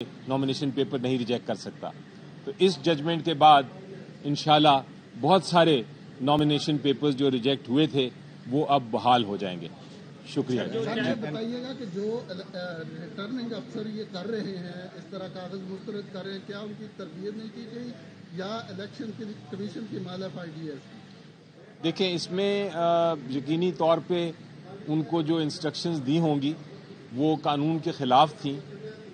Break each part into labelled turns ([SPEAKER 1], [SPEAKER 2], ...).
[SPEAKER 1] Nomination paper نہیں reject کر سکتا. تو اس ججمنٹ کے بعد انشاءاللہ بہت سارے نامینیشن پیپرز جو ریجیکٹ ہوئے تھے وہ اب بحال ہو جائیں گے. شکریہ.
[SPEAKER 2] بتائیے گا کہ جو ریٹرننگ افسر یہ کر رہے ہیں اس طرح کاغذ مسترد کر رہے ہیں, کیا ان کی تربیت نہیں کی گئی یا الیکشن کمیشن کی مالافائڈی ہے؟
[SPEAKER 1] دیکھیں, اس میں یقینی طور پہ ان کو جو انسٹرکشنز دی ہوں گی وہ قانون کے خلاف تھیں,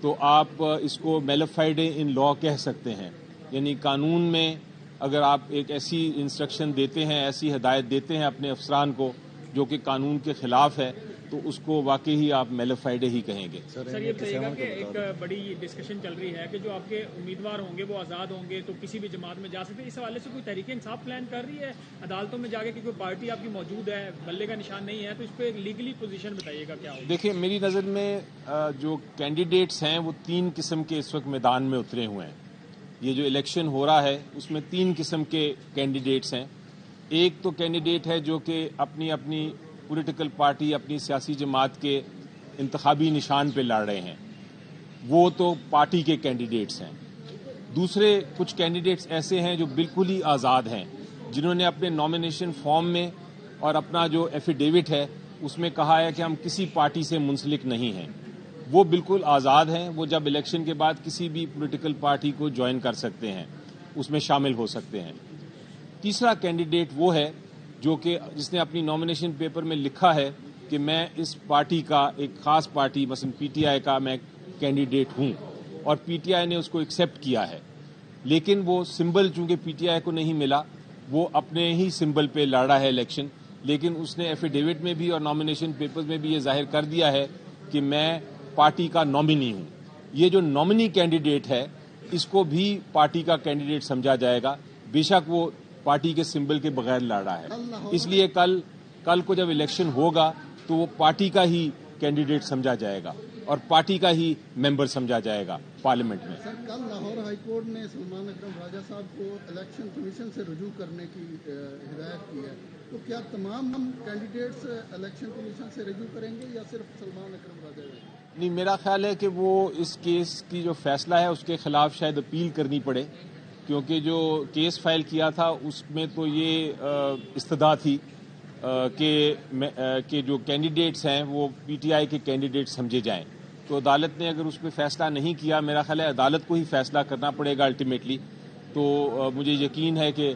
[SPEAKER 1] تو آپ اس کو میلافائڈ ان لا کہہ سکتے ہیں. یعنی قانون میں اگر آپ ایک ایسی انسٹرکشن دیتے ہیں, ایسی ہدایت دیتے ہیں اپنے افسران کو جو کہ قانون کے خلاف ہے, تو اس کو واقعی ہی آپ میلافائڈ ہی کہیں گے.
[SPEAKER 3] سر یہ بتائیے گا کہ ایک بڑی ڈسکشن چل رہی ہے کہ جو آپ کے امیدوار ہوں گے وہ آزاد ہوں گے تو کسی بھی جماعت میں جا سکتے ہیں. اس حوالے سے کوئی تحریک انصاف پلان کر رہی ہے عدالتوں میں جا کے کہ کوئی پارٹی آپ کی موجود ہے, بلے کا نشان نہیں ہے, تو اس پہ لیگلی پوزیشن بتائیے گا کیا ہوگا؟
[SPEAKER 1] دیکھیں, میری نظر میں جو کینڈیڈیٹس ہیں وہ 3 قسم کے اس وقت میدان میں اترے ہوئے ہیں. یہ جو الیکشن ہو رہا ہے اس میں 3 قسم کے کینڈیڈیٹس ہیں. ایک تو کینڈیڈیٹ ہے جو کہ اپنی پولیٹیکل پارٹی, اپنی سیاسی جماعت کے انتخابی نشان پہ لڑ رہے ہیں, وہ تو پارٹی کے کینڈیڈیٹس ہیں. دوسرے کچھ کینڈیڈیٹس ایسے ہیں جو بالکل ہی آزاد ہیں, جنہوں نے اپنے نامینیشن فارم میں اور اپنا جو ایفیڈیوٹ ہے اس میں کہا ہے کہ ہم کسی پارٹی سے منسلک نہیں ہیں. وہ بالکل آزاد ہیں, وہ جب الیکشن کے بعد کسی بھی پولیٹیکل پارٹی کو جوائن کر سکتے ہیں, اس میں شامل ہو سکتے ہیں. تیسرا کینڈیڈیٹ وہ ہے جو کہ جس نے اپنی نامینیشن پیپر میں لکھا ہے کہ میں اس پارٹی کا, ایک خاص پارٹی مثلا پی ٹی آئی کا میں کینڈیڈیٹ ہوں, اور پی ٹی آئی نے اس کو ایکسیپٹ کیا ہے, لیکن وہ سمبل چونکہ پی ٹی آئی کو نہیں ملا, وہ اپنے ہی سمبل پہ لڑ رہا ہے الیکشن, لیکن اس نے ایفیڈیوٹ میں بھی اور نامینیشن پیپرز میں بھی یہ ظاہر کر دیا ہے کہ میں پارٹی کا نامنی ہوں. یہ جو نامنی کینڈیڈیٹ ہے اس کو بھی پارٹی کا کینڈیڈیٹ سمجھا جائے گا, بے شک وہ پارٹی کے سمبل کے بغیر لڑ رہا ہے. اس لیے کل کو جب الیکشن ہوگا تو وہ پارٹی کا ہی کینڈیڈیٹ سمجھا جائے گا اور پارٹی کا ہی ممبر سمجھا جائے گا پارلیمنٹ میں.
[SPEAKER 2] سر, کل لاہور ہائی کورٹ نے سلمان اکرم راجہ صاحب کو الیکشن کمیشن سے رجوع کرنے کی ہدایت کی ہے, تو کیا تمام کینڈیڈیٹس الیکشن کمیشن سے رجوع کریں گے یا صرف سلمان اکرم راجہ؟
[SPEAKER 1] نہیں, میرا خیال ہے کہ وہ اس کیس کی جو فیصلہ ہے اس کے خلاف شاید اپیل کرنی پڑے, کیونکہ جو کیس فائل کیا تھا اس میں تو یہ استدعا تھی کہ جو کینڈیڈیٹس ہیں وہ پی ٹی آئی کے کینڈیڈیٹ سمجھے جائیں. تو عدالت نے اگر اس پہ فیصلہ نہیں کیا, میرا خیال ہے عدالت کو ہی فیصلہ کرنا پڑے گا الٹیمیٹلی. تو مجھے یقین ہے کہ